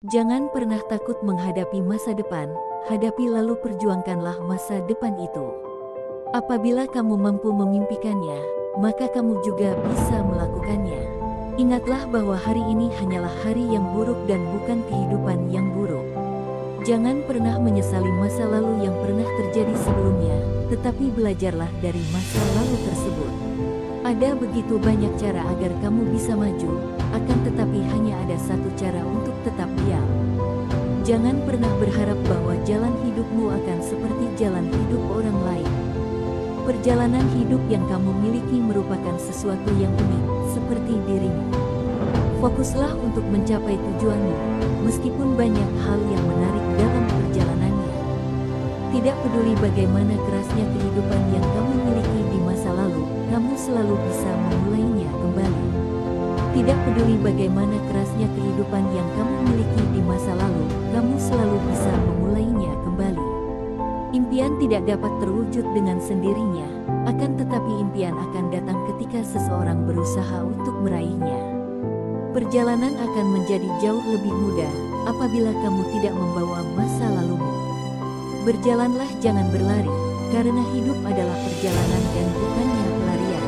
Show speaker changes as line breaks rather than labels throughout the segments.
Jangan pernah takut menghadapi masa depan, hadapi lalu perjuangkanlah masa depan itu. Apabila kamu mampu memimpikannya, maka kamu juga bisa melakukannya. Ingatlah bahwa hari ini hanyalah hari yang buruk dan bukan kehidupan yang buruk. Jangan pernah menyesali masa lalu yang pernah terjadi sebelumnya, tetapi belajarlah dari masa lalu tersebut. Ada begitu banyak cara agar kamu bisa maju, akan tetapi hanya ada satu cara untuk tetap diam. Jangan pernah berharap bahwa jalan hidupmu akan seperti jalan hidup orang lain. Perjalanan hidup yang kamu miliki merupakan sesuatu yang unik, seperti dirimu. Fokuslah untuk mencapai tujuanmu, meskipun banyak hal yang menarik dalam perjalanannya. Tidak peduli bagaimana kerasnya kehidupan yang kamu miliki di masa lalu, kamu selalu bisa memulainya kembali. Tidak peduli bagaimana kerasnya kehidupan yang kamu miliki di masa lalu, kamu selalu bisa memulainya kembali. Impian tidak dapat terwujud dengan sendirinya, akan tetapi impian akan datang ketika seseorang berusaha untuk meraihnya. Perjalanan akan menjadi jauh lebih mudah apabila kamu tidak membawa masa lalumu. Berjalanlah, jangan berlari, karena hidup adalah perjalanan dan bukannya pelarian.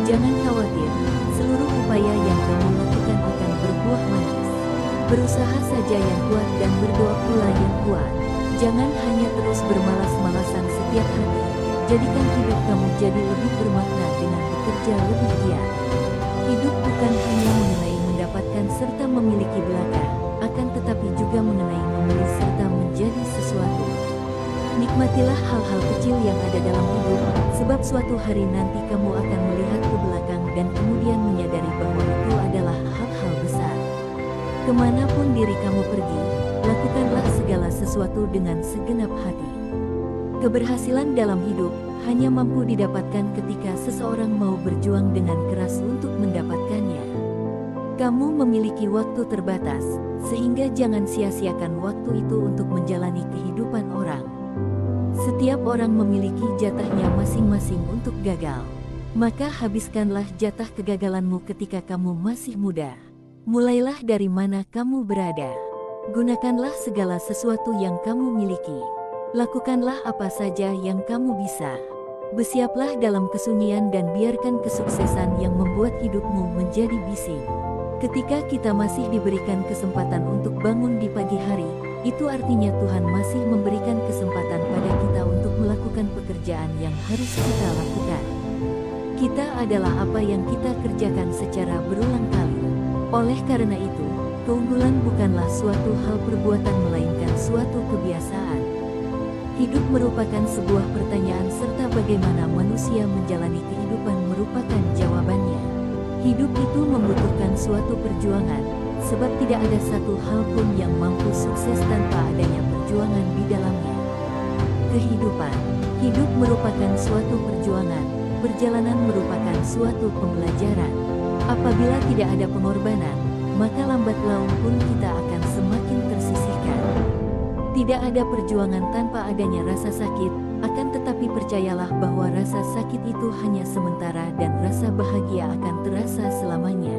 Jangan khawatir, seluruh upaya yang kamu lakukan akan berbuah manis. Berusaha saja yang kuat dan berdoa pula yang kuat. Jangan hanya terus bermalas-malasan setiap hari. Jadikan hidup kamu jadi lebih bermakna dengan bekerja lebih giat. Hidup bukan hanya mengenai mendapatkan serta memiliki belaka, akan tetapi juga mengenai memilih serta menjadi sesuatu. Nikmatilah hal-hal kecil yang ada dalam hidup, sebab suatu hari nanti kamu akan melihat ke belakang dan kemudian menyadari bahwa itu adalah hal-hal besar. Kemanapun diri kamu pergi, lakukanlah segala sesuatu dengan segenap hati. Keberhasilan dalam hidup hanya mampu didapatkan ketika seseorang mau berjuang dengan keras untuk mendapatkannya. Kamu memiliki waktu terbatas, sehingga jangan sia-siakan waktu itu untuk menjalani kehidupan orang. Setiap orang memiliki jatahnya masing-masing untuk gagal. Maka habiskanlah jatah kegagalanmu ketika kamu masih muda. Mulailah dari mana kamu berada. Gunakanlah segala sesuatu yang kamu miliki. Lakukanlah apa saja yang kamu bisa. Bersiaplah dalam kesunyian dan biarkan kesuksesan yang membuat hidupmu menjadi bising. Ketika kita masih diberikan kesempatan untuk bangun di pagi hari, itu artinya Tuhan masih memberikan kesempatan pada kita untuk melakukan pekerjaan yang harus kita lakukan. Kita adalah apa yang kita kerjakan secara berulang kali. Oleh karena itu, keunggulan bukanlah suatu hal perbuatan melainkan suatu kebiasaan. Hidup merupakan sebuah pertanyaan serta bagaimana manusia menjalani kehidupan merupakan jawabannya. Hidup itu membutuhkan suatu perjuangan, sebab tidak ada satu hal pun yang mampu sukses tanpa adanya perjuangan di dalamnya. Kehidupan, hidup merupakan suatu perjuangan, perjalanan merupakan suatu pembelajaran. Apabila tidak ada pengorbanan, maka lambat laun pun kita akan semakin tersisihkan. Tidak ada perjuangan tanpa adanya rasa sakit, akan tetapi percayalah bahwa rasa sakit itu hanya sementara dan rasa bahagia akan terasa selamanya.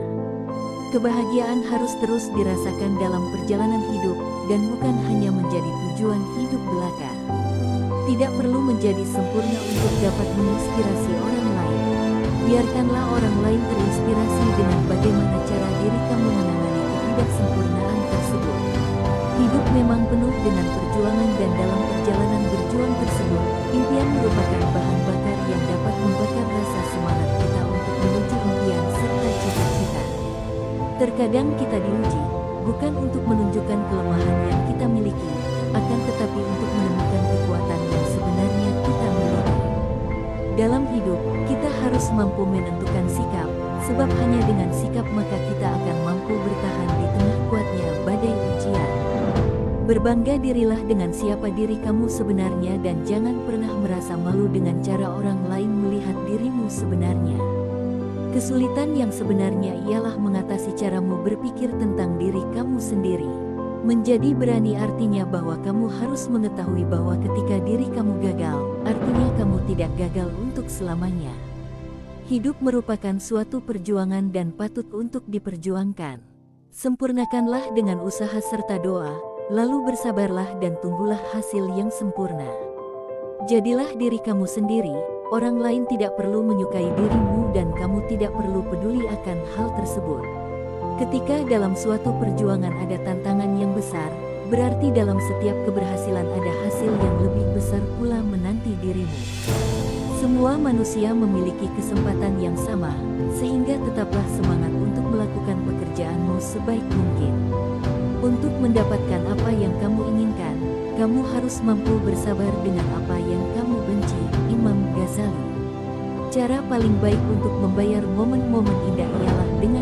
Kebahagiaan harus terus dirasakan dalam perjalanan hidup, dan bukan hanya menjadi tujuan hidup belaka. Tidak perlu menjadi sempurna untuk dapat menginspirasi orang lain. Biarkanlah orang lain terinspirasi dengan bagaimana cara diri kamu menangani ketidaksempurnaan tersebut. Hidup memang penuh dengan perjuangan dan dalam perjalanan berjuang tersebut, impian merupakan bahan bakar yang dapat membakar rasa semangat kita untuk menuju impian serta cita-cita. Terkadang kita diuji, bukan untuk menunjukkan kelemahan yang kita miliki, akan tetapi untuk menemukan kekuatan yang sebenarnya kita miliki. Dalam hidup, kita harus mampu menentukan sikap, sebab hanya dengan sikap maka kita akan mampu bertahan di tengah kuatnya badai ujian. Berbangga dirilah dengan siapa diri kamu sebenarnya dan jangan pernah merasa malu dengan cara orang lain melihat dirimu sebenarnya. Kesulitan yang sebenarnya ialah mengatasi caramu berpikir tentang diri kamu sendiri. Menjadi berani artinya bahwa kamu harus mengetahui bahwa ketika diri kamu gagal, artinya kamu tidak gagal untuk selamanya. Hidup merupakan suatu perjuangan dan patut untuk diperjuangkan. Sempurnakanlah dengan usaha serta doa, lalu bersabarlah dan tunggulah hasil yang sempurna. Jadilah diri kamu sendiri, orang lain tidak perlu menyukai dirimu dan kamu tidak perlu peduli akan hal tersebut. Ketika dalam suatu perjuangan ada tantangan yang besar, berarti dalam setiap keberhasilan ada hasil yang lebih besar pula menanti dirimu. Semua manusia memiliki kesempatan yang sama, sehingga tetaplah semangat untuk melakukan pekerjaanmu sebaik mungkin. Untuk mendapatkan apa yang kamu inginkan, kamu harus mampu bersabar dengan apa yang kamu benci. Imam Ghazali. Cara paling baik untuk membayar momen-momen indah ialah dengan